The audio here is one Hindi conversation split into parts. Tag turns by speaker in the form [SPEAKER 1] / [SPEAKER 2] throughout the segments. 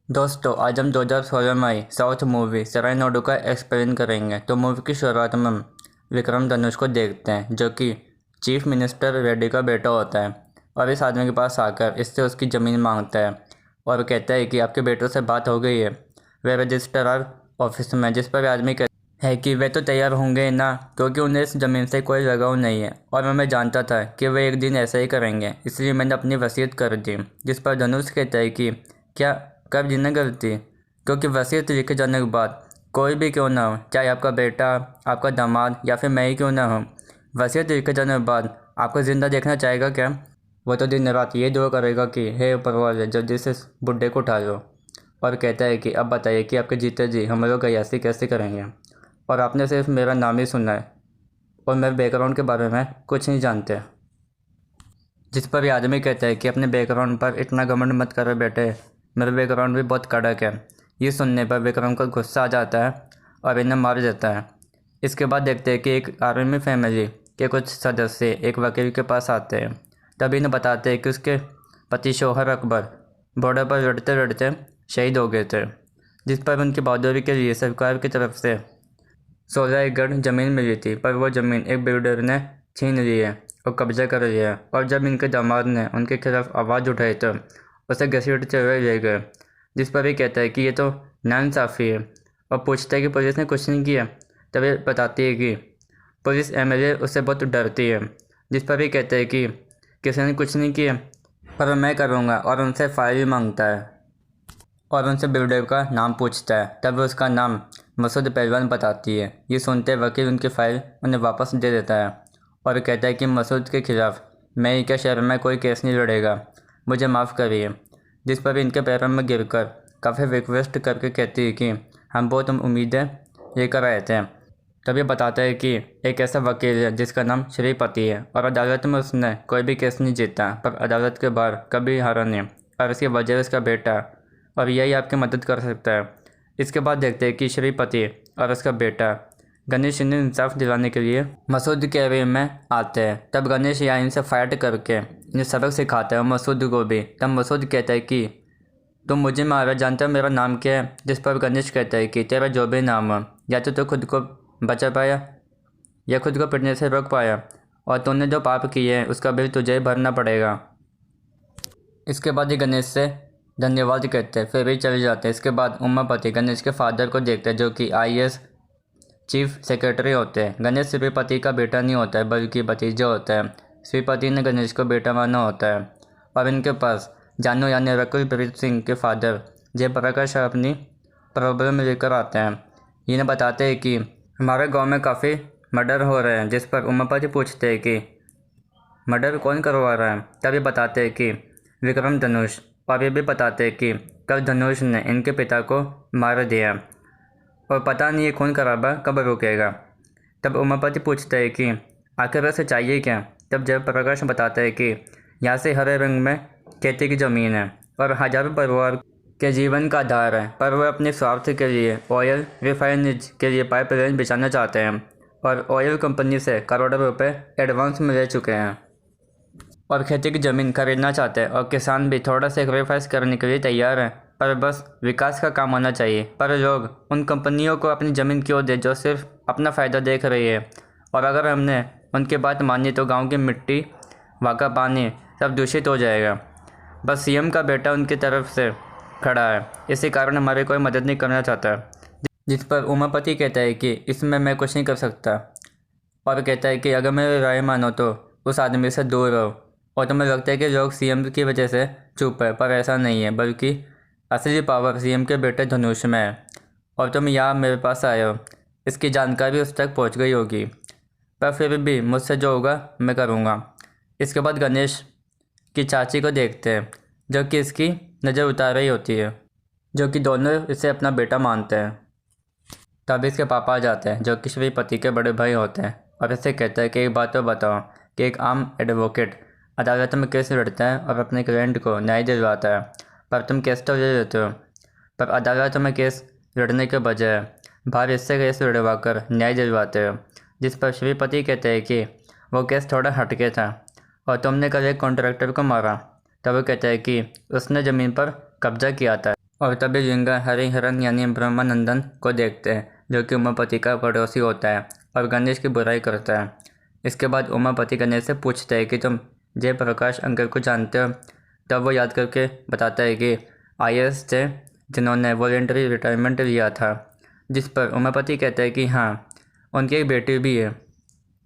[SPEAKER 1] दोस्तों आज हम 2016 में आई साउथ मूवी सरायनोडु का एक्सप्लेन करेंगे। तो मूवी की शुरुआत में हम विक्रम धनुष को देखते हैं जो कि चीफ मिनिस्टर रेड्डी का बेटा होता है और इस आदमी के पास आकर इससे उसकी ज़मीन मांगता है और कहता है कि आपके बेटों से बात हो गई है। वे रजिस्ट्रार ऑफिस में, जिस पर आदमी कहता है कि वे तो तैयार होंगे ना, क्योंकि उन्हें इस ज़मीन से कोई लगाव नहीं है और मैं जानता था कि वे एक दिन ऐसा ही करेंगे, इसलिए मैंने अपनी वसीयत कर दी। जिस पर धनुष कहता है कि क्या कब जिन्हें गलती, क्योंकि वसीयत लिखे जाने के बाद कोई भी क्यों ना हो, चाहे आपका बेटा, आपका दामाद या फिर मैं ही क्यों ना हो, वसीयत लिखे जाने के बाद आपको ज़िंदा देखना चाहेगा क्या? वो तो दिन रात ये दुआ करेगा कि हे ऊपर वाले जल्दी से इस बुड्ढे को उठा लो। और कहता है कि अब बताइए कि आपके जीते जी हम लोग अय्याशी कैसे करेंगे, और आपने सिर्फ मेरा नाम ही सुना है और मेरे बैकग्राउंड के बारे में कुछ नहीं जानते। जिस पर ये आदमी कहता है कि अपने बैकग्राउंड पर इतना घमंड मत करो बेटे, मेरा बैकग्राउंड भी बहुत कड़क है। ये सुनने पर विक्रम को गुस्सा आ जाता है और इन्हें मार देता है। इसके बाद देखते हैं कि एक आर्मी फैमिली के कुछ सदस्य एक वकील के पास आते हैं। तभी इन्हें बताते हैं कि उसके पति शौहर अकबर बॉर्डर पर लड़ते लड़ते शहीद हो गए थे, जिस पर उनकी बहादुरी के लिए सरकार की तरफ से 16 एकड़ ज़मीन मिली थी, पर वो ज़मीन एक बिल्डर ने छीन ली है और कब्जा कर लिया है। और जब इनके दामाद ने उनके खिलाफ आवाज़ उठाई तो उसे घसीटते हुए ले गए। जिस पर भी कहता है कि ये तो नाइंसाफ़ी है और पूछता है कि पुलिस ने कुछ नहीं किया। तभी बताती है कि पुलिस एमएलए उससे बहुत डरती है। जिस पर भी कहता है कि किसी ने कुछ नहीं किया पर मैं करूँगा, और उनसे फाइल भी मांगता है और उनसे बिल्डर का नाम पूछता है। तब उसका नाम मसूद पहलवान बताती है। ये सुनते वकील उनकी फ़ाइल उन्हें वापस दे देता है और कहता है कि मसूद के खिलाफ़ मैं ही क्या शहर में कोई केस नहीं लड़ेगा, मुझे माफ़ करिए। जिस पर इनके पैरों में गिरकर काफ़ी रिक्वेस्ट करके कहती है कि हम बहुत उम्मीदें लेकर आए थे। तभी बताता है कि एक ऐसा वकील है जिसका नाम श्रीपति है और अदालत में उसने कोई भी केस नहीं जीता, पर अदालत के बाहर कभी हारा नहीं, और इसकी वजह उसका बेटा, और यही आपकी मदद कर सकता है। इसके बाद देखते हैं कि श्रीपति और उसका बेटा गणेश इन्हें इंसाफ दिलाने के लिए मसूद के एरिया में आते हैं। तब गणेश या इनसे फाइट करके इन्हें सबक सिखाता है मसूद को भी। तब मसूद कहता है कि तुम मुझे मारा, जानते हो मेरा नाम क्या है? जिस पर गणेश कहता है कि तेरा जो भी नाम हो, या तो खुद को बचा पाया या खुद को पिटने से रोक पाया, और तूने जो पाप किए हैं उसका बिल तुझे ही भरना पड़ेगा। इसके बाद ही गणेश से धन्यवाद कहते हैं, फिर भी चले जाते हैं। इसके बाद उमापति गणेश के फादर को देखते हैं जो कि आईएएस चीफ सेक्रेटरी होते हैं। गणेश श्रीपति का बेटा नहीं होता है बल्कि भतीजा होता है। श्रीपति ने गणेश को बेटा माना होता है और इनके पास जानू यानी रकुलप्रीत सिंह के फादर जयप्रकाश अपनी प्रॉब्लम लेकर आते हैं। इन्हें बताते हैं कि हमारे गांव में काफ़ी मर्डर हो रहे हैं। जिस पर उमापति पूछते हैं कि मर्डर कौन करवा रहा है? तभी बताते हैं कि विक्रम धनुष, और ये भी बताते हैं कि कल धनुष ने इनके पिता को मार दिया और पता नहीं ये खून खराबा कब रुकेगा। तब उमापति पूछता है कि आखिर वैसे चाहिए क्या? तब जयप्रकाश बताता है कि यहाँ से हरे रंग में खेती की ज़मीन है और हजारों परिवार के जीवन का आधार है, पर वह अपने स्वार्थ के लिए ऑयल रिफाइनरीज के लिए पाइपलाइन बिछाना चाहते हैं और ऑयल कंपनी से करोड़ों रुपए एडवांस में ले चुके हैं और खेती की ज़मीन खरीदना चाहते हैं, और किसान भी थोड़ा सेक्रीफाइस करने के लिए तैयार हैं, पर बस विकास का काम होना चाहिए। पर लोग उन कंपनियों को अपनी ज़मीन क्यों दे जो सिर्फ अपना फ़ायदा देख रही है, और अगर हमने उनकी बात मानी तो गांव की मिट्टी, वहाँ का पानी सब दूषित हो जाएगा। बस सीएम का बेटा उनकी तरफ से खड़ा है, इसी कारण हमारी कोई मदद नहीं करना चाहता। जिस पर उमापति कहता है कि इसमें मैं कुछ नहीं कर सकता, और कहता है कि अगर मेरी राय मानो तो उस आदमी से दूर रहो। और तुम्हें लगता है कि लोग सीएम की वजह से चुप है, पर ऐसा नहीं है, बल्कि असली पावर सीएम के बेटे धनुष में है, और तुम यहाँ मेरे पास आए हो, इसकी जानकारी उस तक पहुँच गई होगी, पर फिर भी मुझसे जो होगा मैं करूँगा। इसके बाद गणेश की चाची को देखते हैं जो कि इसकी नज़र उतार रही होती है, जो कि दोनों इसे अपना बेटा मानते हैं। तब इसके पापा आ जाते हैं जो कि श्रीपति के बड़े भाई होते हैं, और इससे कहता है कि एक बात तो बताओ कि एक आम एडवोकेट अदालत में केस लड़ता है और अपने क्लाइंट को न्याय दिलवाता है, पर तुम केस तो ले लेते हो, पर अदालत में केस लड़ने के बजाय बाहर इससे केस लड़वा कर न्याय दिलवाते हो। जिस पर श्रीपति कहते हैं कि वो केस थोड़ा हटके था और तुमने कल एक कॉन्ट्रैक्टर को मारा। तब वो कहता है कि उसने ज़मीन पर कब्जा किया था, और तभी जिंगा हरिहरन यानी ब्रह्मानंदन को देखते हैं, जो कि उमापति का पड़ोसी होता है और गणेश की बुराई करता है। इसके बाद उमापति गणेश से पूछता है कि तुम जयप्रकाश अंकल को जानते हो। तब वो याद करके बताता है कि आईएएस थे जिन्होंने वॉलेंटरी रिटायरमेंट लिया था। जिस पर उमापति कहता है कि हाँ, उनकी एक बेटी भी है,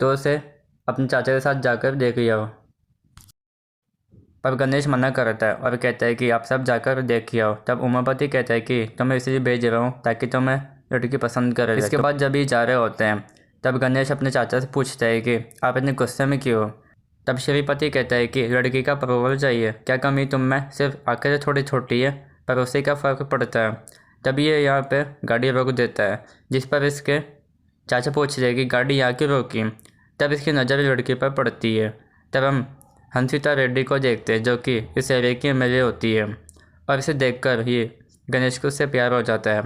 [SPEAKER 1] तो उसे अपने चाचा के साथ जाकर देख लिया हो। पर गणेश मना करता है और कहता है कि आप सब जाकर देख आओ। तब उमापति कहता है कि तुम्हें इसलिए भेज रहा हूँ ताकि तुम्हें लड़की पसंद करे। इसके बाद जब ये जा रहे होते हैं तब गणेश अपने चाचा से पूछता है कि आप इतने गुस्से में क्यों हो। तब श्रीपति कहता है कि लड़की का अप्रूवल चाहिए, क्या कमी तुम में, सिर्फ आंखें थोड़ी छोटी है पर उससे क्या फ़र्क पड़ता है। तब ये यहाँ पे गाड़ी रोक देता है, जिस पर इसके चाचा पूछ रहे कि गाड़ी यहाँ क्यों रोकी। तब इसकी नज़र लड़की पर पड़ती है। तब हम हंसिता रेड्डी को देखते हैं, जो कि इस एरिया की एमएलए होती है, और इसे देखकर ये गणेश को उससे प्यार हो जाता है।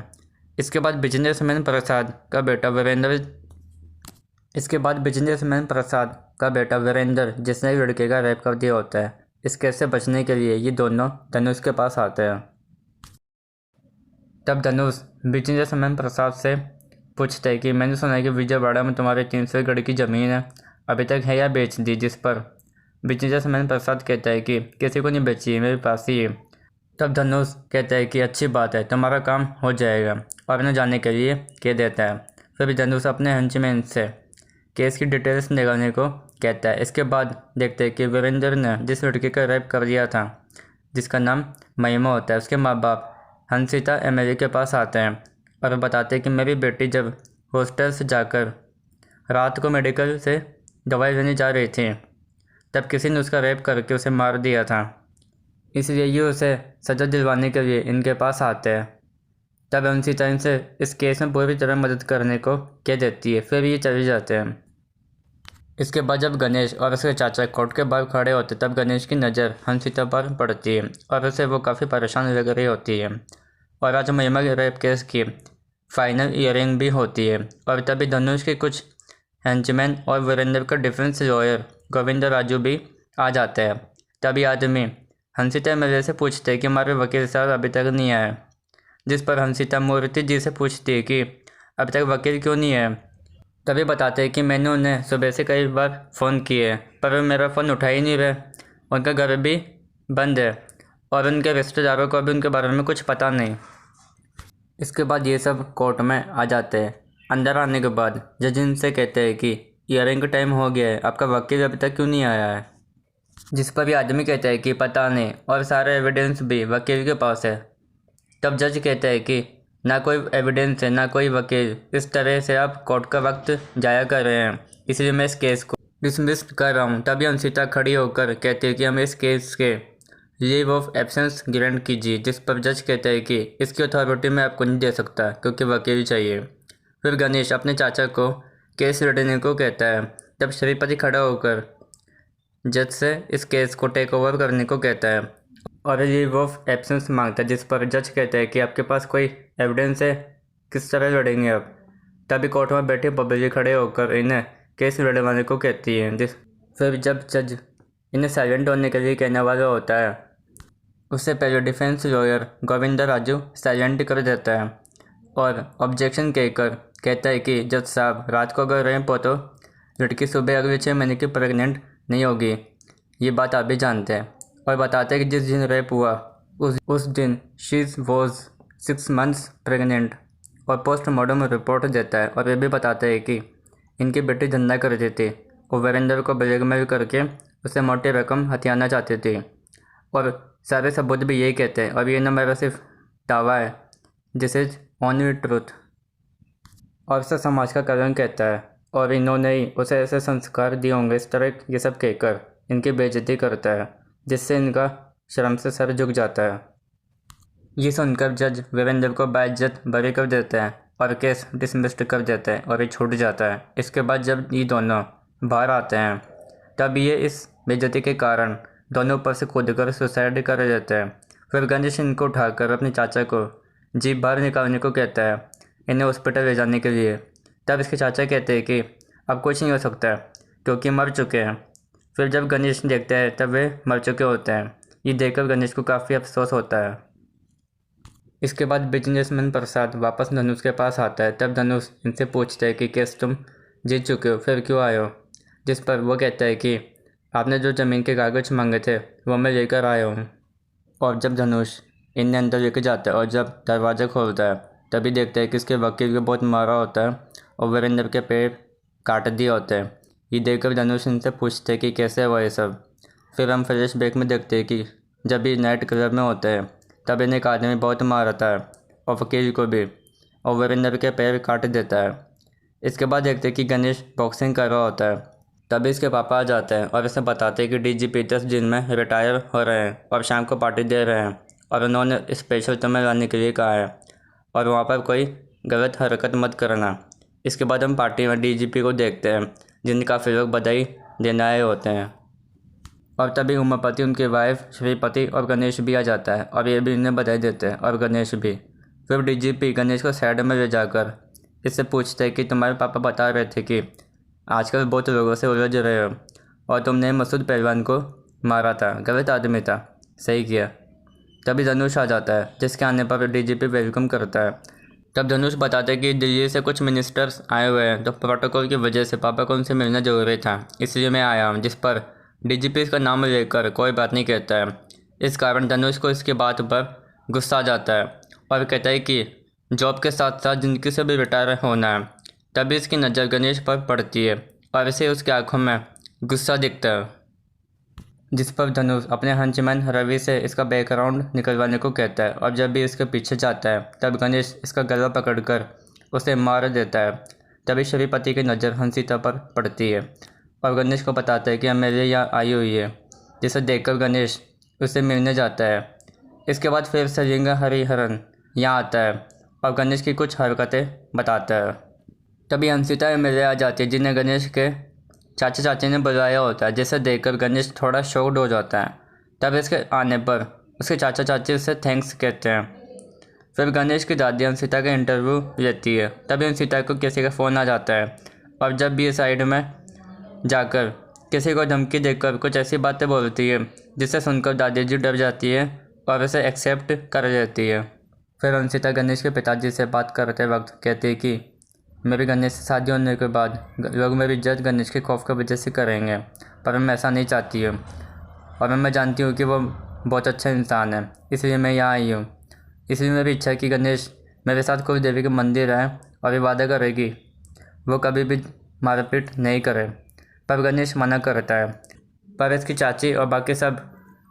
[SPEAKER 1] इसके बाद बिजनेसमैन प्रसाद का बेटा वीरेंद्र जिसने लड़के का रेप कर दिया होता है, इस केस से बचने के लिए ये दोनों धनुष के पास आते हैं। तब धनुष बिजनेसमैन प्रसाद से पूछते है कि मैंने सुना है कि विजयवाड़ा में तुम्हारे 300 एकड़ की ज़मीन है, अभी तक है या बेच दी। जिस पर बिजनेसमैन प्रसाद कहता है कि किसी को नहीं बेची, मेरे पास ही है। तब धनुष कहता है कि अच्छी बात है, तुम्हारा काम हो जाएगा, और उन्हें जाने के लिए कह देता है। फिर धनुष अपने हंचमैन से केस की डिटेल्स निकालने को कहता है। इसके बाद देखते हैं कि वीरेंद्र ने जिस लड़के का रेप कर दिया था, जिसका नाम महिमा होता है, उसके माँ बाप हंसिता एमएलए के पास आते हैं और बताते हैं कि मेरी बेटी जब हॉस्टल से जाकर रात को मेडिकल से दवाई लेने जा रही थी, तब किसी ने उसका रेप करके उसे मार दिया था, इसलिए ये उसे सज़ा दिलवाने के लिए इनके पास आते हैं। तब हंसिता इनसे इस केस में पूरी तरह मदद करने को कह देती है, फिर ये चले जाते हैं। इसके बाद जब गणेश और उसके चाचा कोर्ट के बाहर खड़े होते तब गणेश की नज़र हंसिता पर पड़ती है और उसे वो काफ़ी परेशान लग रही होती है। और आज महिमा के रेप केस की फाइनल हियरिंग भी होती है, और तभी धनुष के कुछ हेंचमैन और वीरेंद्र का डिफेंस लॉयर गोविंद राजू भी आ जाते हैं। तभी आदमी हंसिता एमएलए से पूछते हैं कि हमारे वकील साहब अभी तक नहीं आए। जिस पर हंसिता मूर्ति जी से पूछती है कि अभी तक वकील क्यों नहीं है। तभी बताते हैं कि मैंने उन्हें सुबह से कई बार फ़ोन किए पर वे मेरा फ़ोन उठा ही नहीं रहे, उनका घर भी बंद है और उनके रिश्तेदारों को भी उनके बारे में कुछ पता नहीं। इसके बाद ये सब कोर्ट में आ जाते हैं। अंदर आने के बाद जज इनसे कहते हैं कि हियरिंग का टाइम हो गया है, आपका वकील अभी तक क्यों नहीं आया है। जिस पर भी आदमी कहता है कि पता नहीं, और सारे एविडेंस भी वकील के पास है। तब जज कहता है कि ना कोई एविडेंस है ना कोई वकील, इस तरह से आप कोर्ट का वक्त जाया कर रहे हैं, इसलिए मैं इस केस को डिसमिस कर रहा हूँ। तभी अंशिता खड़ी होकर कहती है कि हम इस केस के लीव ऑफ एब्सेंस ग्रांट कीजिए। जिस पर जज कहता है कि इसकी अथॉरिटी मैं आपको नहीं दे सकता क्योंकि वकील चाहिए। फिर गणेश अपने चाचा को केस लड़ने को कहता है। तब श्रीपति खड़ा होकर जज से इस केस को टेक ओवर करने को कहता है और लीव ऑफ एब्सेंस मांगता है। जिस पर जज कहता है कि आपके पास कोई एविडेंस है, किस तरह लड़ेंगे आप। तभी कोर्ट में बैठे पब्लिक खड़े होकर इन्हें केस लड़वाने को कहती है। फिर जब जज इन्हें साइलेंट होने के लिए कहने वाला होता है, उससे पहले defence lawyer Govind Raju silent कर देता है और ऑब्जेक्शन कहकर कहता है कि जज साहब, रात को अगर रेप हो तो लड़की सुबह अगले 6 महीने की प्रेग्नेंट नहीं होगी, ये बात आप भी जानते हैं। और बताते हैं कि जिस दिन रेप हुआ उस दिन शी वॉज 6 months प्रेग्नेंट, और पोस्टमार्टम रिपोर्ट देता है। और ये भी बताते हैं कि इनकी बेटी धंधा करती थी और वीरेंद्र को ब्लैकमेल करके उसे मोटी रकम हथियाना चाहती थी, और सारे सबूत भी यही कहते हैं। और ये ना मेरा सिर्फ दावा है, दिस इज ओनली ट्रूथ। और इसे समाज का कल्याण कहता है और इन्होंने ही उसे ऐसे संस्कार दिए होंगे, इस तरह ये सब कहकर इनकी बेइज्जती करता है, जिससे इनका शर्म से सर झुक जाता है। ये सुनकर जज वीरेंद्र को बाइज्जत बरी कर देता है और केस डिसमिस्ड कर देता है और ये छूट जाता है। इसके बाद जब ये दोनों बाहर आते हैं तब ये इस बेइज्जती के कारण दोनों ऊपर से कूदकर सुसाइड कर देते हैं। फिर गणेश इनको उठाकर अपने चाचा को जीप बाहर निकालने को कहता है, इन्हें हॉस्पिटल ले जाने के लिए। तब इसके चाचा कहते हैं कि अब कुछ नहीं हो सकता क्योंकि मर चुके हैं। फिर जब गणेश देखता है तब वे मर चुके होते हैं। ये देखकर गणेश को काफ़ी अफसोस होता है। इसके बाद बिजनेसमैन प्रसाद वापस धनुष के पास आता है। तब धनुष इनसे पूछता है कि कैसे तुम जीत चुके हो, फिर क्यों आए हो। जिस पर वो कहता है कि आपने जो ज़मीन के कागज़ मांगे थे वो मैं लेकर आया हूँ। और जब धनुष इन्हें अंदर लेकर जाता है और जब दरवाज़ा खोलता है तभी देखता है कि इसके वकील को बहुत मारा होता है और वीरेंद्र के पैर काट दिए होते हैं। ये देखकर धनुष इनसे पूछते हैं कि कैसे हुआ ये सब। फिर हम फ्लैश बैक में देखते हैं कि जब ये नाइट क्लब में होते हैं तब इन्हें एक आदमी बहुत मारता है और वकील को भी, और वीरेंद्र के पैर काट देता है। इसके बाद देखते हैं कि गणेश बॉक्सिंग कर रहा होता है। तभी इसके पापा आ जाते हैं और इसे बताते हैं कि डीजीपी 10 दिन में रिटायर हो रहे हैं और शाम को पार्टी दे रहे हैं और उन्होंने स्पेशल तुम्हें लाने के लिए कहा है और वहाँ पर कोई गलत हरकत मत करना। इसके बाद हम पार्टी में डीजीपी को देखते हैं जिन्हें काफ़ी लोग बधाई देने आए होते हैं। और तभी उमापति, उनकी वाइफ श्रीपति और गणेश भी आ जाता है और ये भी इन्हें बधाई देते हैं और गणेश भी। फिर डीजीपी गणेश को साइड में ले जाकर इससे पूछते हैं कि तुम्हारे पापा बता रहे थे कि आजकल बहुत लोगों से उलझ रहे हो और तुमने मसूद पहलवान को मारा था, गलत आदमी था, सही किया। तभी धनुष आ जाता है जिसके आने पर डीजीपी वेलकम करता है। तब धनुष बताते हैं कि दिल्ली से कुछ मिनिस्टर्स आए हुए हैं तो प्रोटोकॉल की वजह से पापा को उनसे मिलना जरूरी था, इसलिए मैं आया हूँ। जिस पर डीजीपी इसका नाम लेकर कोई बात नहीं कहता है। इस कारण धनुष को इसकी बात पर गुस्सा आ जाता है और कहता है कि जॉब के साथ साथ ज़िंदगी से भी रिटायर होना है। तभी इसकी नज़र गणेश पर पड़ती है और इसे उसकी आंखों में गुस्सा दिखता है। जिस पर धनुष अपने हंचमैन रवि से इसका बैकग्राउंड निकलवाने को कहता है और जब भी इसके पीछे जाता है तब गणेश इसका गला पकड़कर उसे मार देता है। तभी श्रीपति की नज़र हंसिता पर पड़ती है और गणेश को बताता है कि अमेलिया यहाँ आई हुई है, जिसे देखकर गणेश उससे मिलने जाता है। इसके बाद फिर से रिंगा हरिहरन यहाँ आता है और गणेश की कुछ हरकतें बताता है। तभी हंसिता अमेलिया आ जाती है जिन्हें गणेश के चाचा चाची ने बुलाया होता है, जिसे देखकर गणेश थोड़ा शॉक्ड हो जाता है। तब इसके आने पर उसके चाचा चाची उससे थैंक्स कहते हैं। फिर गणेश की दादी हंसिता का इंटरव्यू लेती है। तभी हंसिता को किसी का फ़ोन आ जाता है और जब भी साइड में जाकर किसी को धमकी देकर कुछ ऐसी बातें बोलती है जिसे सुनकर दादी जी डर जाती है और उसे एक्सेप्ट कर लेती है। फिर हंसिता गणेश के पिताजी से बात करते वक्त कहती है कि मेरी गणेश से शादी होने के बाद लोग मेरी इज्जत गणेश के खौफ की वजह से करेंगे, पर मैं ऐसा नहीं चाहती हूँ और मैं जानती हूँ कि वो बहुत अच्छा इंसान है, इसलिए मैं यहाँ आई हूँ। इसलिए मेरी इच्छा है कि गणेश मेरे साथ कोई देवी के मंदिर आए और ये वादा करेगी वो कभी भी मारपीट नहीं करे। पर गणेश मना करता है, पर इसकी चाची और बाकी सब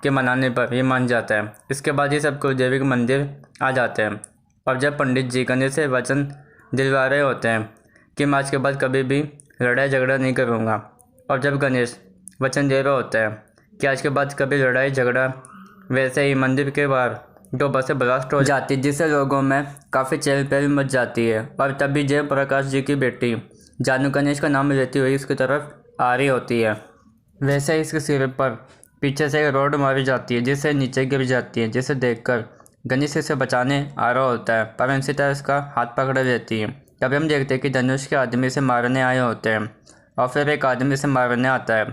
[SPEAKER 1] के मनाने पर ये मान जाता है। इसके बाद ये सब कुल देवी के मंदिर आ जाते हैं और जब पंडित जी गणेश से वचन दिलवा रहे होते हैं कि मैं आज के बाद कभी भी लड़ाई झगड़ा नहीं करूँगा, और जब गणेश वचन दे रहा होता है कि आज के बाद कभी लड़ाई झगड़ा, वैसे ही मंदिर के बाहर 2 बसें ब्लास्ट हो जाती जिससे लोगों में काफ़ी चहल पहल मच जाती है। और तभी जयप्रकाश जी की बेटी जानू गणेश का नाम लेती हुई उसकी तरफ आ रही होती है। वैसे ही इसके सिर पर पीछे से एक रोड मारी जाती है जिससे नीचे गिर जाती है, जिसे देखकर गणेश इसे बचाने आ रहा होता है पर हंसिता इसका हाथ पकड़ लेती है। तभी हम देखते हैं कि धनुष के आदमी से मारने आए होते हैं और फिर एक आदमी से मारने आता है।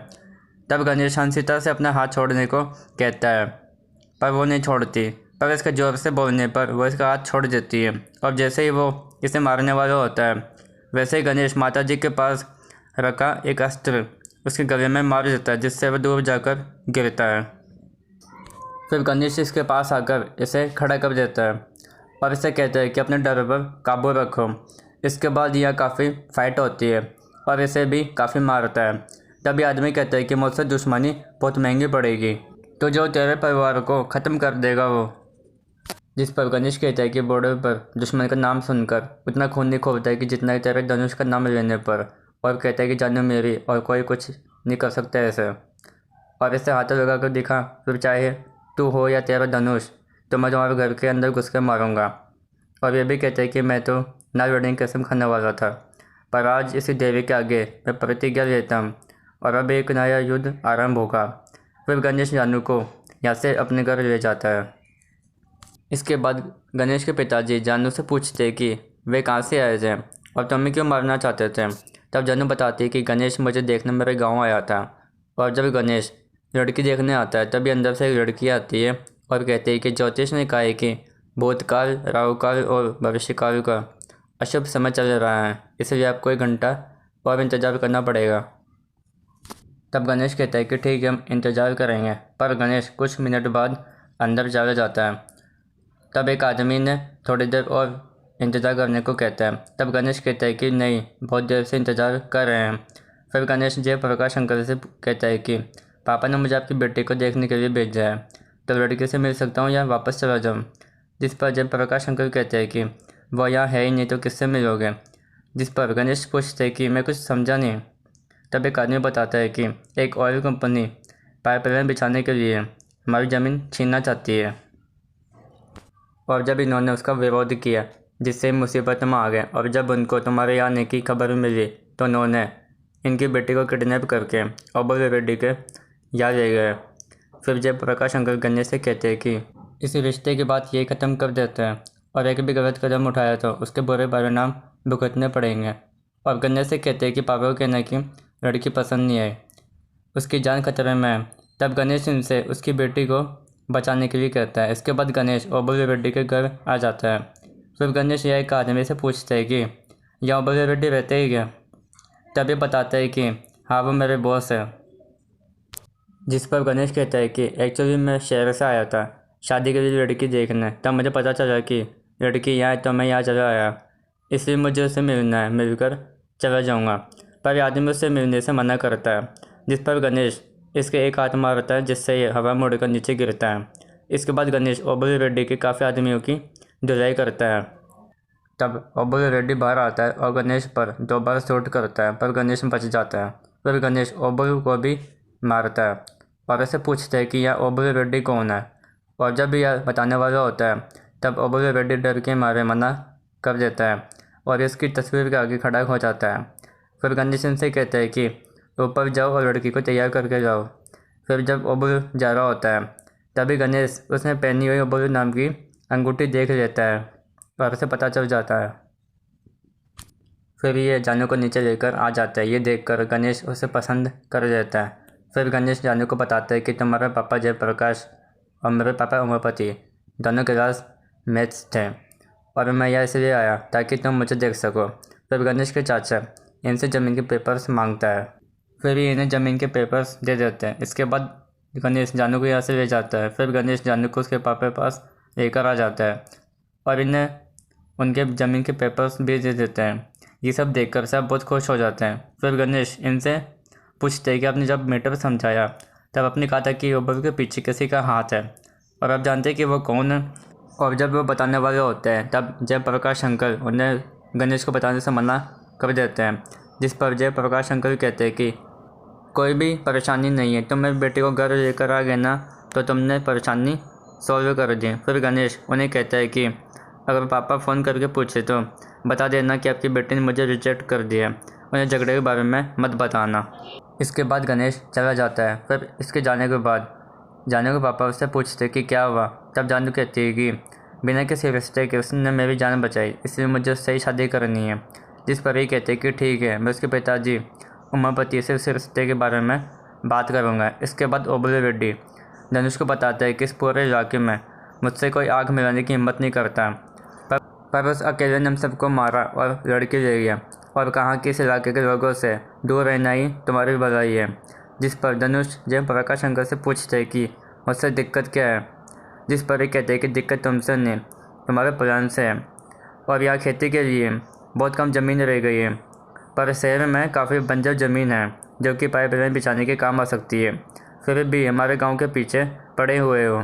[SPEAKER 1] तब गणेश हंसिता से अपना हाथ छोड़ने को कहता है पर वो नहीं छोड़ती, पर इसके ज़ोर से बोलने पर वो इसका हाथ छोड़ देती है और जैसे ही वो इसे मारने वाला होता है वैसे ही गणेश माता जी के पास रखा एक अस्त्र उसके गले में मार देता है, जिससे वह दूर जाकर गिरता है। फिर गणेश इसके पास आकर इसे खड़ा कर देता है और इसे कहता है कि अपने डर पर काबू रखो। इसके बाद यह काफ़ी फाइट होती है और इसे भी काफ़ी मारता है। तभी आदमी कहता है कि मुझसे दुश्मनी बहुत महंगी पड़ेगी, तो जो तेरे परिवार को ख़त्म कर देगा वो। जिस पर गणेश कहता है कि बॉर्डर पर दुश्मन का नाम सुनकर उतना खून नहीं खोलता है कि जितना ही तेरे धनुष का नाम लेने पर, और कहता है कि जानू मेरी और कोई कुछ नहीं कर सकता ऐसे, और इसे हाथों लगा कर दिखा, फिर चाहे तू हो या तेरा धनुष तो मैं तुम्हारे घर के अंदर घुस कर मारूँगा। और ये भी कहते हैं कि मैं तो ना लड़ने की कसम खाने वाला था, पर आज इसी देवी के आगे मैं प्रतिज्ञा लेता हूँ और अब एक नया युद्ध आरंभ होगा। फिर गणेश जानू को यहाँ से अपने घर ले जाता है। इसके बाद गणेश के पिताजी जानू से पूछते हैं कि वे कहाँ से आए थे और तुम्हें क्यों मारना चाहते थे। तब जानू बताती है कि गणेश मुझे देखने मेरे गाँव आया था, और जब गणेश लड़की देखने आता है तभी अंदर से एक लड़की आती है और कहती है कि ज्योतिष ने कहा है कि भूतकाल, राहुकाल और भविष्यकाल का अशुभ समय चल रहा है, इसलिए आपको 1 घंटा और इंतज़ार करना पड़ेगा। तब गणेश कहता है कि ठीक है, हम इंतज़ार करेंगे। पर गणेश कुछ मिनट बाद अंदर चला जाता है। तब एक आदमी ने थोड़ी देर और इंतज़ार करने को कहता है। तब गणेश कहता है कि नहीं, बहुत देर से इंतज़ार कर रहे हैं। फिर गणेश जयप्रकाश शंकर से कहता है कि पापा ने मुझे आपकी बेटी को देखने के लिए भेजा है, तो लड़के से मिल सकता हूँ या वापस चला जाऊँ। जिस पर जयप्रकाश शंकर कहते हैं कि वो यहाँ है ही नहीं, तो किससे मिलोगे। जिस पर गणेश पूछते हैं कि मैं कुछ समझा नहीं। तब एक आदमी बताता है कि एक ऑयल कंपनी पाइपलाइन बिछाने के लिए हमारी ज़मीन छीनना चाहती है, और जब इन्होंने उसका विरोध किया, जिससे मुसीबत में आ गए, और जब उनको तुम्हारे यहाँ आने की खबर मिली, तो उन्होंने इनकी बेटी को किडनैप करके ओबल रेड्डी के यहाँ ले गए। फिर जयप्रकाश शंकर गणेश से कहते हैं कि इस रिश्ते की बात यही ख़त्म कर देते हैं, और एक भी गलत कदम उठाया तो उसके बुरे परिणाम भुगतने पड़ेंगे। और गणेश से कहते हैं कि पापा को कहना कि लड़की पसंद नहीं आई, उसकी जान खतरे में है। तब गणेश इनसे उसकी बेटी को बचाने के लिए कहता है। इसके बाद गणेश ओबल रेड्डी के घर आ जाता है। फिर गणेश यह एक आदमी से पूछता है कि यहाँ ओबल रेड्डी रहते ही क्या। तभी बताता है कि हाँ, वो मेरे बॉस है। जिस पर गणेश कहता है कि एक्चुअली मैं शहर से आया था शादी के लिए लड़की देखने। तब मुझे पता चला कि लड़की यहाँ है, तो मैं यहाँ चला आया, इसलिए मुझे उससे मिलना है, मिलकर चला जाऊँगा। पर यह आदमी उससे मिलने से मना करता है। जिस पर गणेश इसके एक हाथ मारता है, जिससे ये हवा मुड़कर नीचे गिरता है। इसके बाद गणेश ओबल रेड्डी के काफ़ी आदमियों की धुलाई करता है। तब ओबल रेड्डी बाहर आता है और गणेश पर 2 बार शूट करता है, पर गणेश बच जाता है। फिर गणेश ओबल को भी मारता है और ऐसे पूछता है कि यह ओबल रेड्डी कौन है। और जब यह बताने वाला होता है, तब ओबल रेड्डी डर के मारे मना कर देता है और इसकी तस्वीर के आगे खड़ा हो जाता है। फिर गणेश इनसे कहता है कि ऊपर जाओ और लड़की को तैयार करके जाओ। फिर जब ओबल जा रहा होता है, तभी गणेश उसने पहनी हुई ओबल नाम की अंगूठी देख लेता है और उसे पता चल जाता है। फिर ये जानू को नीचे लेकर आ जाता है। ये देखकर गणेश उसे पसंद कर लेता है। फिर गणेश जानू को बताता है कि तुम्हारे पापा जयप्रकाश और मेरे पापा उमापति दोनों क्लास मैथ्स थे, और मैं यहाँ इसलिए आया ताकि तुम मुझे देख सको। फिर गणेश के चाचा इनसे ज़मीन के पेपर्स मांगता है। फिर ये इन्हें ज़मीन के पेपर्स दे देते हैं। इसके बाद गणेश जानू को यहाँ से ले जाता है। फिर गणेश जानू को उसके पापा के पास लेकर आ जाता है और इन्हें उनके ज़मीन के पेपर्स भी दे देते हैं। ये सब देखकर सब बहुत खुश हो जाते हैं। फिर गणेश इनसे पूछते हैं कि आपने जब मैटर समझाया, तब आपने कहा था कि ओबल के पीछे किसी का हाथ है, और आप जानते हैं कि वो कौन है। और जब वो बताने वाले होते हैं, तब जयप्रकाश शंकर उन्हें गणेश को बताने से मना कर देते हैं। जिस पर जयप्रकाश शंकर कहते हैं कि कोई भी परेशानी नहीं है, तुम मेरी बेटी को घर लेकर आ गए ना, तो तुमने परेशानी सॉल्व कर दी। फिर गणेश उन्हें कहता है कि अगर पापा फ़ोन करके पूछे तो बता देना कि आपकी बेटी ने मुझे रिजेक्ट कर दिया, उन्हें झगड़े के बारे में मत बताना। इसके बाद गणेश चला जाता है। फिर इसके जाने के बाद जानू के पापा उससे पूछते कि क्या हुआ। तब जानू कहती है कि बिना किसी रिश्ते के उसने मेरी जान बचाई, इसलिए मुझे उससे ही शादी करनी है। जिस पर ये कहते कि ठीक है, मैं उसके पिताजी उमापति से उस रिश्ते के बारे में बात करूँगा। इसके बाद ओबल रेड्डी धनुष को बताता है कि इस पूरे इलाके में मुझसे कोई आग मिलाने की हिम्मत नहीं करता, पर उस अकेले ने हम सबको मारा और लड़की ले गया, और कहा कि इस इलाके के लोगों से दूर रहना ही तुम्हारी भलाई है। जिस पर धनुष जयप्रकाश शंकर से पूछते हैं कि मुझसे दिक्कत क्या है। जिस पर ये कहते हैं कि दिक्कत तुमसे नहीं, तुम्हारे प्लान से है, और यहाँ खेती के लिए बहुत कम ज़मीन रह गई है, पर शहर में काफ़ी बंजर ज़मीन है जो कि पाइपलाइन बिछाने के काम आ सकती है। फिर भी हमारे गांव के पीछे पड़े हुए हो।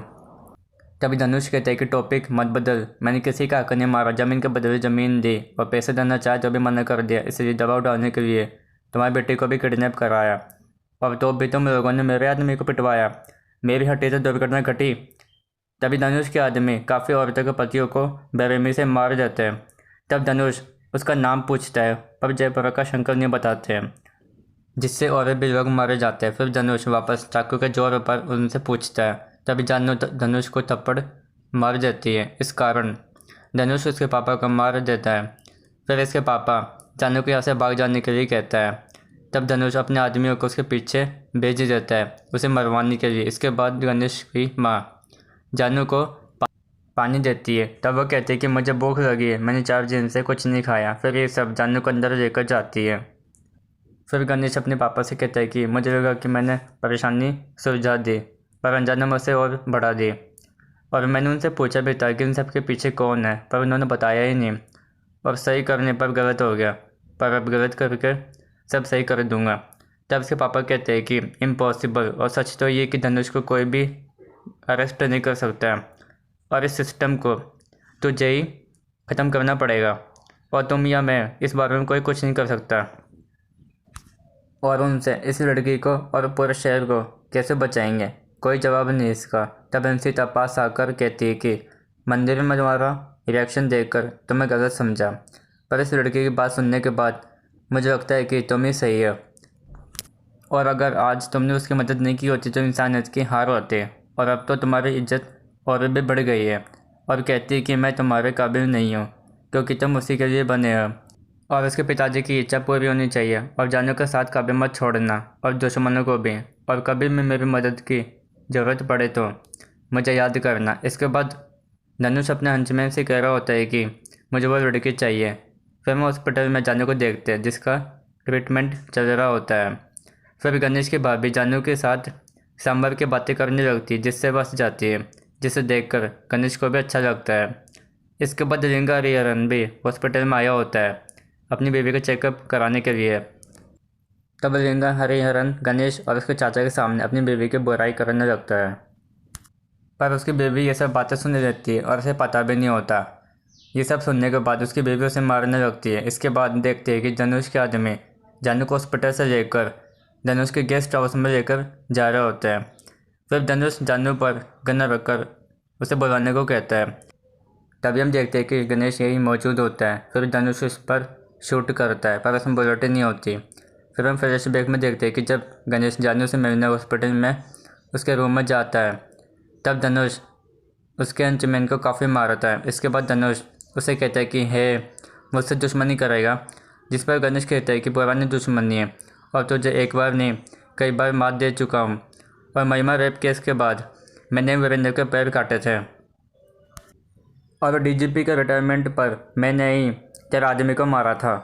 [SPEAKER 1] तभी धनुष कहते हैं कि टॉपिक मत बदल, मैंने किसी का हक नहीं मारा, ज़मीन के बदले ज़मीन दी, और पैसे देना चाहे तो भी मना कर दिया, इसलिए दबाव डालने के लिए तुम्हारी बेटी को भी किडनैप कराया, और तो भी तुम लोगों ने मेरे आदमी को पिटवाया, मेरी हड्डी से दुर्घटना घटी। तभी धनुष के आदमी काफ़ी औरतों के पतियों को बेरहमी से मार देते हैं। तब धनुष उसका नाम पूछता है, पर जयप्रकाश शंकर नहीं बताते हैं, जिससे और भी लोग मारे जाते हैं। फिर धनुष वापस चाकू के जोर पर उनसे पूछता है। तभी जानू धनुष को थप्पड़ मार देती है। इस कारण धनुष उसके पापा को मार देता है। फिर इसके पापा जानू को यहाँ से भाग जाने के लिए कहता है। तब धनुष अपने आदमियों को उसके पीछे भेज देता है, उसे मरवाने के लिए। इसके बाद गणेश की माँ जानू को पानी देती है। तब वो कहती है कि मुझे भूख लगी है, मैंने 4 दिन से कुछ नहीं खाया। फिर ये सब जानू को अंदर लेकर जाती है। फिर गणेश अपने पापा से कहता है कि मुझे लगा कि मैंने परेशानी सुलझा दी, पर अनजाने में उसे और बढ़ा दी। और मैंने उनसे पूछा भी था कि इन सब के पीछे कौन है, पर उन्होंने बताया ही नहीं। और सही करने पर गलत हो गया, पर अब गलत करके सब सही कर दूंगा। तब उसके पापा कहते हैं कि इम्पॉसिबल, और सच तो ये कि धनुष को कोई भी अरेस्ट नहीं कर सकता है, और इस सिस्टम को तुझे ही ख़त्म करना पड़ेगा, और तुम या मैं इस बारे में कोई कुछ नहीं कर सकता। और उनसे इस लड़की को और पूरे शहर को कैसे बचाएंगे, कोई जवाब नहीं इसका। तब अंशिता पास आकर कहती है कि मंदिर में तुम्हारा रिएक्शन देखकर तुम्हें गलत समझा, पर इस लड़की की बात सुनने के बाद मुझे लगता है कि तुम ही सही है, और अगर आज तुमने उसकी मदद नहीं की होती तो इंसानियत की हार होती, और अब तो तुम्हारी इज्जत और भी बढ़ गई है। और कहती है कि मैं तुम्हारे काबिल नहीं हूँ, क्योंकि तुम उसी के लिए बने हो, और उसके पिताजी की इच्छा पूरी होनी चाहिए। और जानू का साथ कभी मत छोड़ना, और दुश्मनों को भी। और कभी भी मेरी मदद की ज़रूरत पड़े तो मुझे याद करना। इसके बाद धनुष अपने हंसमैन से कह रहा होता है कि मुझे वो लड़की चाहिए। फिर मैं हॉस्पिटल में जानू को देखते हैं जिसका ट्रीटमेंट चल रहा होता है। फिर गणेश की भाभी जानू के साथ सांबर की बातें करने लगती है, जिससे बस जाती है, जिसे देखकर गणेश को भी अच्छा लगता है। इसके बाद रिंगा हरिहरन भी हॉस्पिटल में आया होता है अपनी बेबी का चेकअप कराने के लिए। तब रिंगा हरिहरन गणेश और उसके चाचा के सामने अपनी बेबी की बुराई करने लगता है, पर उसकी बेबी ये सब बातें सुन लेती है और उसे पता भी नहीं होता। ये सब सुनने के बाद उसकी बेबी उसे मारने लगती है। इसके बाद देखते हैं कि धनुष के आदमी जानू को हॉस्पिटल से लेकर धनुष के गेस्ट हाउस में लेकर जा रहे होते हैं। फिर धनुष जानू पर गन रखकर उसे बुलाने को कहता है। तभी हम देखते हैं कि गणेश यही मौजूद होता है। फिर धनुष उस पर शूट करता है, पर उसमें बुलेट नहीं होती। फिर हम फ्लैशबैक में देखते हैं कि जब गणेश जानू से मिलने हॉस्पिटल में उसके रूम में जाता है, तब धनुष उसके अंचमैन को काफ़ी मारता है। इसके बाद धनुष उसे कहता है कि हे, मुझसे दुश्मनी करेगा, जिस पर गणेश कहता है कि पुरानी दुश्मनी है, और तुझे एक बार नहीं कई बार मात दे चुका हूँ, और महिमा रेप केस के बाद मैंने वीरेंद्र के पैर काटे थे, और डीजीपी के रिटायरमेंट पर मैंने ही तेरे आदमी को मारा था,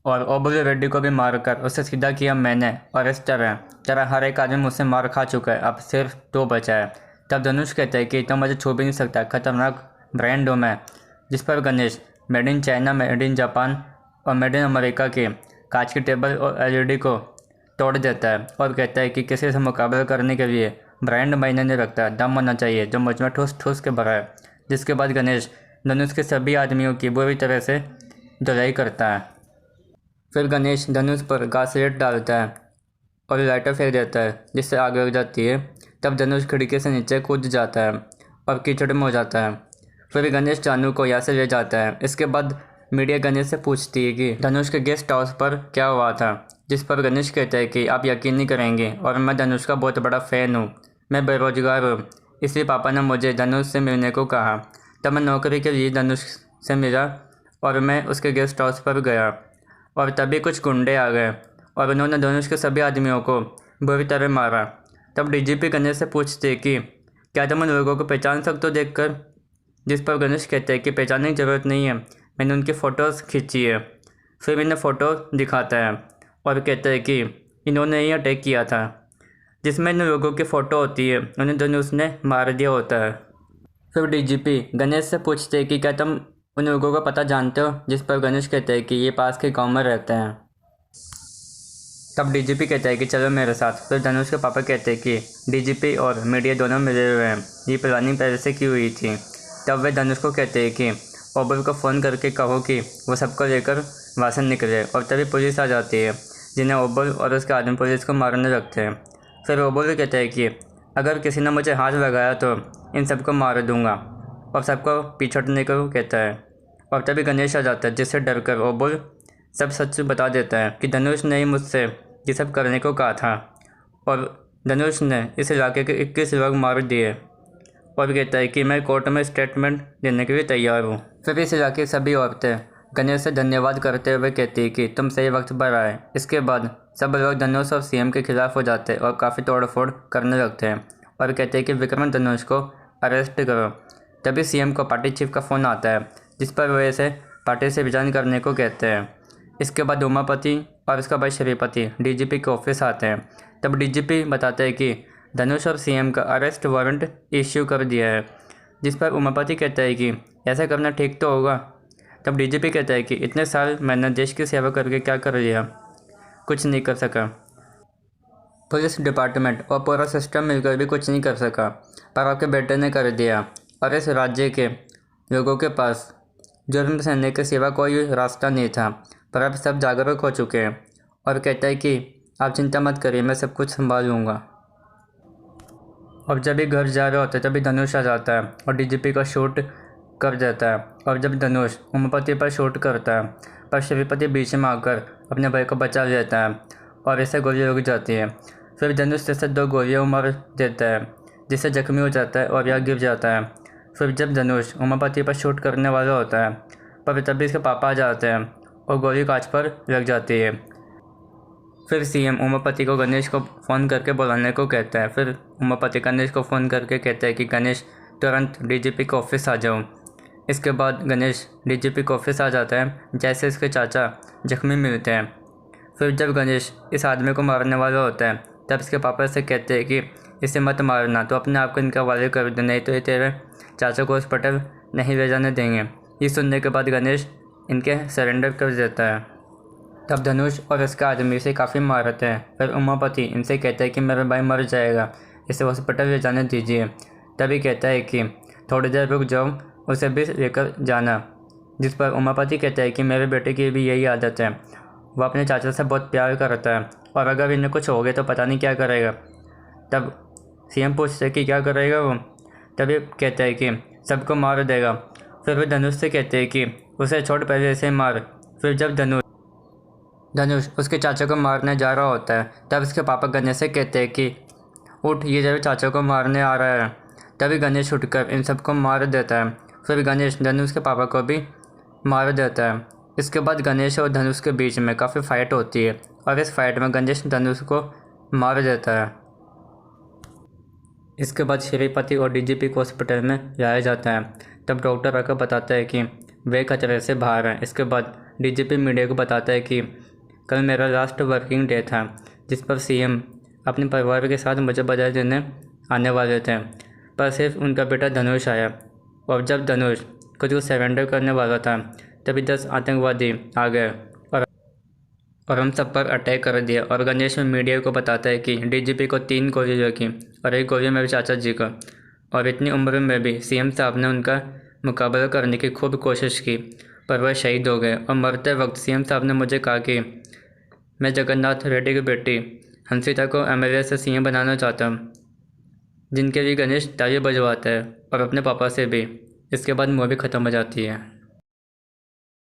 [SPEAKER 1] और ओबुल रेड्डी को भी मारकर उसे सीधा किया मैंने, और इस तरह तेरा हर एक आदमी मुझसे मार खा चुका है, अब सिर्फ 2 बचा है। तब धनुष कहता है कि तो मुझे छू भी नहीं सकता, खतरनाक ब्रांड हूँ मैं। जिस पर Ganesh made in China, made in Japan और मेड इन अमेरिका के कांच की टेबल और एलईडी को तोड़ देता है, और कहता है कि किसी से मुकाबला करने के लिए ब्रांड मायने नहीं रखता, दम होना चाहिए जो मुझ में ठूस ठूस के भरा है। जिसके बाद गणेश धनुष के सभी आदमियों की बुरी तरह से धुलाई करता है। फिर गणेश धनुष पर घासलेट डालता है और लाइटर फेंक देता है, जिससे आग लग जाती है। तब धनुष खिड़की से नीचे कूद जाता है और कीचड़ में हो जाता है। फिर गणेश जानू को यहाँ से ले जाता है। इसके बाद मीडिया गणेश से पूछती है कि धनुष के गेस्ट हाउस पर क्या हुआ था, जिस पर गणेश कहता है कि आप यकीन नहीं करेंगे, और मैं धनुष का बहुत बड़ा फ़ैन हूँ, मैं बेरोजगार हूँ, इसलिए पापा ने मुझे धनुष से मिलने को कहा। तब मैं नौकरी के लिए धनुष से मिला और मैं उसके गेस्ट हाउस पर गया, और तभी कुछ गुंडे आ गए और उन्होंने धनुष के सभी आदमियों को बुरी तरह मारा। तब डीजीपी गणेश से पूछते कि क्या तुम उन लोगों को पहचान सकते हो देखकर, जिस पर गणेश कहते हैं कि पहचानने की ज़रूरत नहीं है, मैंने उनकी फ़ोटोज़ खींची है। फिर इन्हें फ़ोटो दिखाता है और कहता है कि इन्होंने ही अटैक किया था, जिसमें इन लोगों की फ़ोटो होती है, उन्हें धनुष ने मार दिया होता है। फिर डीजीपी गणेश से पूछते हैं कि क्या तुम उन लोगों का पता जानते हो, जिस पर गणेश कहते हैं कि ये पास के गांव में रहते हैं। तब डीजीपी कहता है कि चलो मेरे साथ। फिर धनुष के पापा कहते हैं कि डीजीपी और मीडिया दोनों मिले हुए हैं, ये प्लानिंग पहले से की हुई थी। तब वे धनुष को कहते हैं कि ओबल को फ़ोन करके कहो कि वो सबको लेकर वहाँ से निकले, और तभी पुलिस आ जाती है, जिन्हें ओबल और उसके आदमी पुलिस को मारने लगते हैं। फिर ओबल कहता है कि अगर किसी ने मुझे हाथ लगाया तो इन सबको मार दूंगा, और सबको पीछे हटने को कहता है। और तभी गणेश आ जाता है, जिससे डरकर ओबुल सब सच बता देता है कि धनुष ने ही मुझसे ये सब करने को कहा था, और धनुष ने इस इलाके के 21 लोग मार दिए, और कहता है कि मैं कोर्ट में स्टेटमेंट देने के लिए तैयार हूँ। फिर इस इलाके की सभी औरतें गणेश से धन्यवाद करते हुए कहती है कि तुम सही वक्त पर आए। इसके बाद सब लोग धनुष और सीएम के खिलाफ हो जाते हैं और काफ़ी तोड़फोड़ करने लगते हैं, और कहते हैं कि विक्रम धनुष को अरेस्ट करो। तभी सीएम को पार्टी चीफ का फ़ोन आता है, जिस पर वे इसे पार्टी से रिजाइन करने को कहते हैं। इसके बाद उमापति और उसका भाई श्रीपति डीजीपी के ऑफिस आते हैं। तब डीजीपी बताते हैं कि धनुष और सीएम का अरेस्ट वारंट इश्यू कर दिया है, जिस पर उमापति कहता है कि ऐसा करना ठीक तो होगा। तब डीजीपी कहता है कि इतने साल मैंने देश की सेवा करके क्या कर लिया, कुछ नहीं कर सका। पुलिस डिपार्टमेंट और पूरा सिस्टम मिलकर भी कुछ नहीं कर सका, पर आपके बेटे ने कर दिया। और इस राज्य के लोगों के पास जुर्म सहने के सिवा कोई रास्ता नहीं था, पर अब सब जागरूक हो चुके हैं। और कहता है कि आप चिंता मत करिए, मैं सब कुछ संभाल लूँगा। और जब भी घर जा रहे होते तभी धनुष आ जाता है और डीजीपी का शूट कर देता है। और जब धनुष उमापति पर शूट करता है, पर श्रीपति बीच में आकर अपने भाई को बचा लेता है और इससे गोली रुक जाती है। फिर धनुष से 2 गोलियाँ मार देता है, जिससे जख्मी हो जाता है और यहाँ गिर जाता है। फिर जब धनुष उमापति पर शूट करने वाला होता है, पर तभी इसके पापा आ जाते हैं और गोली कांच पर लग जाती है। फिर सीएम उमापति को गणेश को फ़ोन करके बुलाने को कहता है। फिर उमापति गणेश को फ़ोन करके कहता है कि गणेश तुरंत डीजीपी के ऑफिस आ जाओ। इसके बाद गणेश डीजीपी के ऑफिस आ जाता है, जैसे इसके चाचा जख्मी मिलते हैं। फिर जब गणेश इस आदमी को मारने वाला होता है, तब इसके पापा से कहते हैं कि इसे मत मारना, तो अपने आप को इनके हवाले कर दे, नहीं तो ये तेरे चाचा को हॉस्पिटल नहीं ले जाने देंगे। ये सुनने के बाद गणेश इनके सरेंडर कर देता है। तब धनुष और इसका आदमी इसे काफ़ी मारते हैं। फिर उमापति इनसे कहता है कि मेरा भाई मर जाएगा, इसे हॉस्पिटल ले जाने दीजिए। तभी कहता है कि थोड़ी देर रुक जाओ, उसे भी लेकर जाना। जिस पर उमापति कहता है कि मेरे बेटे की भी यही आदत है, वो अपने चाचा से बहुत प्यार करता है और अगर इन्हें कुछ हो गया तो पता नहीं क्या करेगा। तब सीएम पूछते हैं कि क्या करेगा वो। तभी कहता है कि सबको मार देगा। फिर वे धनुष से कहते हैं कि उसे छोड़, पहले इसे मार। फिर जब धनुष उसके चाचा को मारने जा रहा होता है, तब इसके पापा गणेश से कहते हैं कि उठ, ये जब चाचा को मारने आ रहा है। तभी गणेश उठकर इन सबको मार देता है। फिर गणेश धनुष के पापा को भी मार देता है। इसके बाद गणेश और धनुष के बीच में काफ़ी फाइट होती है और इस फाइट में गणेश धनुष को मार देता है। इसके बाद श्रीपति और डीजीपी को हॉस्पिटल में लाया जाता है। तब डॉक्टर आकर बताता है कि वे खतरे से बाहर हैं। इसके बाद डीजीपी मीडिया को बताता है कि कल मेरा लास्ट वर्किंग डे था, जिस पर सीएम अपने परिवार के साथ मुझे बधाई देने आने वाले थे, पर सिर्फ उनका बेटा धनुष आया। और जब धनुष खुद को सरेंडर करने वाला था, तभी 10 आतंकवादी आ गए और हम सब पर अटैक कर दिया। और गणेश मीडिया को बताता है कि डीजीपी को 3 गोली लगी और 1 गोली मेरे चाचा जी को। और इतनी उम्र में भी सीएम साहब ने उनका मुकाबला करने की खूब कोशिश की, पर वह शहीद हो गए। और मरते वक्त सीएम साहब ने मुझे कहा कि मैं जगन्नाथ रेड्डी की बेटी हंसिता को एमएलए से सीएम बनाना चाहता हूँ, जिनके लिए गणेश ताली बजवाता है और अपने पापा से भी। इसके बाद मूवी ख़त्म हो जाती है।